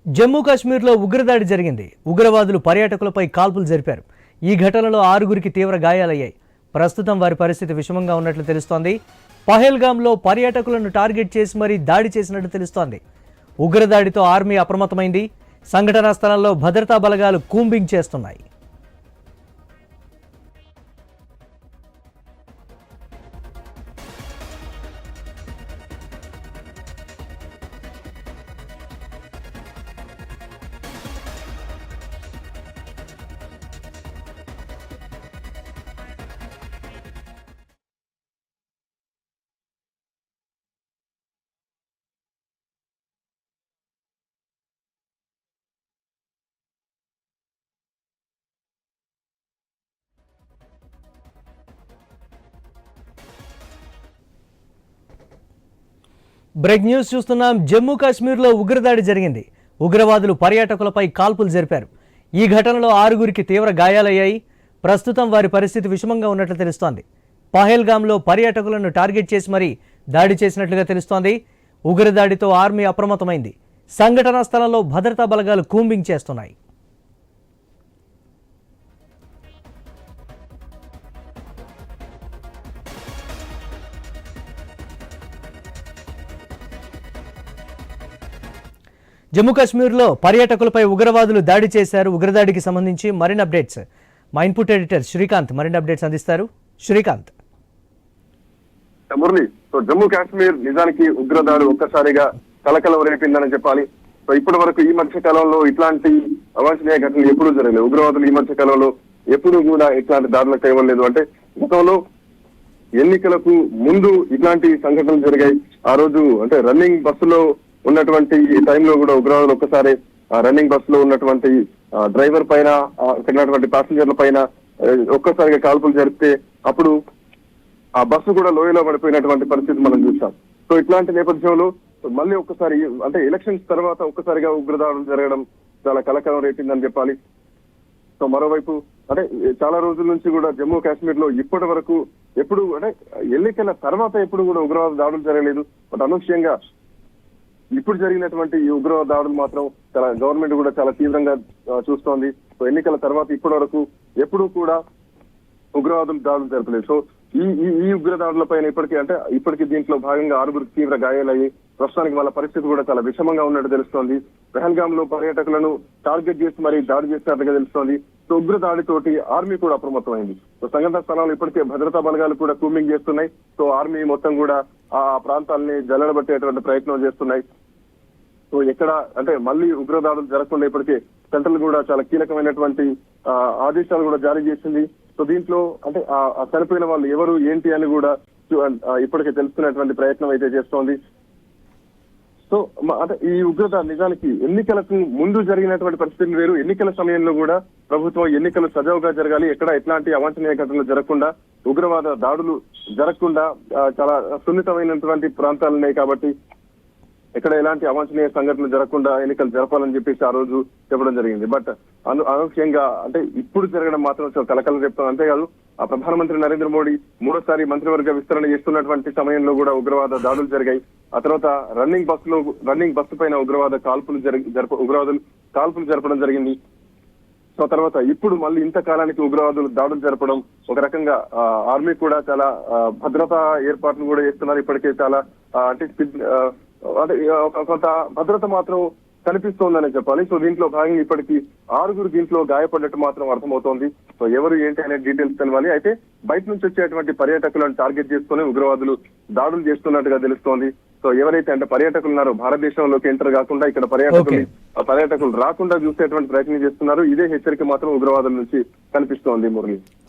జమ్మూ కాశ్మీర్లో ఉగ్రదాడి జరిగింది. ఉగ్రవాదులు పర్యాటకులపై కాల్పులు జరిపారు. ఈ ఘటనలో 6గురికి తీవ్ర గాయాలయ్యాయి. ప్రస్తుతం వారి పరిస్థితి విషమంగా ఉన్నట్లు తెలుస్తోంది. పహల్గామ్లో పర్యాటకులను టార్గెట్ చేసి మరీ దాడి చేసినట్టు తెలుస్తోంది. ఉగ్రదాడితో ఆర్మీ అప్రమత్తమైంది. సంఘటనా స్థలంలో భద్రతా బలగాలు కూంబింగ్ చేస్తున్నాయి. బ్రేక్ న్యూస్ చూస్తున్నాం. జమ్మూ కాశ్మీర్లో ఉగ్రదాడి జరిగింది. ఉగ్రవాదులు పర్యాటకులపై కాల్పులు జరిపారు. ఈ ఘటనలో 6గురికి తీవ్ర గాయాలయ్యాయి. ప్రస్తుతం వారి పరిస్థితి విషమంగా ఉన్నట్లు తెలుస్తోంది. పహల్గామ్లో పర్యాటకులను టార్గెట్ చేసి మరీ దాడి చేసినట్లుగా తెలుస్తోంది. ఉగ్రదాడితో ఆర్మీ అప్రమత్తమైంది. సంఘటనా స్థలంలో భద్రతా బలగాలు కూంబింగ్ చేస్తున్నాయి. జమ్మూ కాశ్మీర్లో పర్యాటకులపై ఉగ్రవాదులు దాడి చేశారు. ఉగ్రదాడికి సంబంధించి మరిన్ని అప్డేట్స్ మా ఇన్పుట్ ఎడిటర్ శ్రీకాంత్ మరిన్ని అప్డేట్స్ అందిస్తారు. శ్రీకాంత్. మురళి, సో జమ్మూ కాశ్మీర్ నిజానికి ఉగ్రదాడి ఒక్కసారిగా కలకలం రేపిందని చెప్పాలి. సో ఇప్పటి వరకు ఈ మధ్య కాలంలో ఇట్లాంటి అవాంఛనీయ ఘటనలు ఎప్పుడూ జరగలేదు. ఉగ్రవాదులు ఈ మధ్య కాలంలో ఎప్పుడూ కూడా ఇట్లాంటి దాడులకు ఇవ్వలేదు. అంటే గతంలో ఎన్నికలకు ముందు ఇట్లాంటి సంఘటనలు జరిగాయి. ఆ రోజు అంటే రన్నింగ్ బస్సులో ఉన్నటువంటి టైంలో కూడా ఉగ్రవాదులు ఒక్కసారి రన్నింగ్ బస్సులో ఉన్నటువంటి డ్రైవర్ పైన ఉన్నటువంటి ప్యాసింజర్ల పైన ఒక్కసారిగా కాల్పులు జరిపితే అప్పుడు ఆ బస్సు కూడా లోయలో పడిపోయినటువంటి పరిస్థితి మనం చూసాం. సో ఇట్లాంటి నేపథ్యంలో మళ్ళీ ఒక్కసారి అంటే ఎలక్షన్స్ తర్వాత ఒక్కసారిగా ఉగ్రదాడులు జరగడం చాలా కలకలం రేపిందని చెప్పాలి. సో మరోవైపు అంటే చాలా రోజుల నుంచి కూడా జమ్మూ కాశ్మీర్ లో ఇప్పటి వరకు ఎప్పుడు అంటే ఎన్నికల తర్వాత ఎప్పుడు కూడా ఉగ్రవాద దాడులు జరగలేదు. బట్ అనూహ్యంగా ఇప్పుడు జరిగినటువంటి ఈ ఉగ్రవాద దాడులు మాత్రం చాలా గవర్నమెంట్ కూడా చాలా తీవ్రంగా చూస్తోంది. సో ఎన్నికల తర్వాత ఇప్పటి వరకు ఎప్పుడూ కూడా ఉగ్రవాదులు దాడులు జరపలేదు. సో ఈ ఉగ్రదాడుల పైన ఇప్పటికీ దీంట్లో భాగంగా 6గురికి తీవ్ర గాయాలయ్యి ప్రస్తుతానికి వాళ్ళ పరిస్థితి కూడా చాలా విషమంగా ఉన్నట్టు తెలుస్తోంది. పహల్గామ్ లో పర్యాటకులను టార్గెట్ చేసి మరీ దాడి చేసినట్టుగా తెలుస్తోంది. సో ఉగ్రదాడితోటి ఆర్మీ కూడా అప్రమత్తమైంది. సో సంఘటన స్థలాలు ఇప్పటికే భద్రతా బలగాలు కూడా కూంబింగ్ చేస్తున్నాయి. సో ఆర్మీ మొత్తం కూడా ఆ ప్రాంతాలని జల్లెడబట్టేటువంటి ప్రయత్నం చేస్తున్నాయి. సో ఎక్కడ అంటే మళ్ళీ ఉగ్రదాడులు జరగకుండా ఇప్పటికే సెంట్రల్ కూడా చాలా కీలకమైనటువంటి ఆదేశాలు కూడా జారీ చేసింది. సో దీంట్లో అంటే ఆ చనిపోయిన వాళ్ళు ఎవరు ఏంటి అని కూడా ఇప్పటికే తెలుసుకునేటువంటి ప్రయత్నం అయితే చేస్తోంది. సో అంటే ఈ ఉగ్రదాడి నిజానికి ఎన్నికలకు ముందు జరిగినటువంటి పరిస్థితులు వేరు. ఎన్నికల సమయంలో కూడా ప్రభుత్వం ఎన్నికలు సజావుగా జరగాలి, ఎక్కడ ఎట్లాంటి అవాంఛనీయ ఘటనలు జరగకుండా, ఉగ్రవాద దాడులు జరగకుండా చాలా సున్నితమైనటువంటి ప్రాంతాలు ఉన్నాయి కాబట్టి ఎక్కడ ఎలాంటి అవాంఛనీయ సంఘటనలు జరగకుండా ఎన్నికలు జరపాలని చెప్పేసి ఆ రోజు చెప్పడం జరిగింది. బట్ అనూహ్యంగా అంటే ఇప్పుడు జరగడం మాత్రం చాలా కలకలం రేపుతుంది. అంతేకాదు ఆ ప్రధానమంత్రి నరేంద్ర మోడీ మూడోసారి మంత్రివర్గ విస్తరణ చేస్తున్నటువంటి సమయంలో కూడా ఉగ్రవాద దాడులు జరిగాయి. ఆ తర్వాత రన్నింగ్ బస్సు పైన ఉగ్రవాదులు కాల్పులు జరపడం జరిగింది. సో తర్వాత ఇప్పుడు మళ్ళీ ఇంతకాలానికి ఉగ్రవాదులు దాడులు జరపడం ఒక రకంగా ఆర్మీ కూడా చాలా భద్రతా ఏర్పాట్లు కూడా చేస్తున్నారు. ఇప్పటికే చాలా అంటే కొంత భద్రత మాత్రం కనిపిస్తోందని చెప్పాలి. సో దీంట్లో భాగంగా ఇప్పటికీ 6గురు దీంట్లో గాయపడినట్టు మాత్రం అర్థమవుతోంది. సో ఎవరు ఏంటి అనే డీటెయిల్స్ తెలవాలి. అయితే బయట నుంచి వచ్చేటువంటి పర్యాటకులను టార్గెట్ చేసుకుని ఉగ్రవాదులు దాడులు చేస్తున్నట్టుగా తెలుస్తోంది. సో ఎవరైతే అంటే పర్యాటకులు ఉన్నారో భారతదేశంలోకి ఎంటర్ కాకుండా ఇక్కడ పర్యాటకులు రాకుండా చూసేటువంటి ప్రయత్నం చేస్తున్నారు. ఇదే హెచ్చరిక మాత్రం ఉగ్రవాదుల నుంచి కనిపిస్తోంది. మురళి.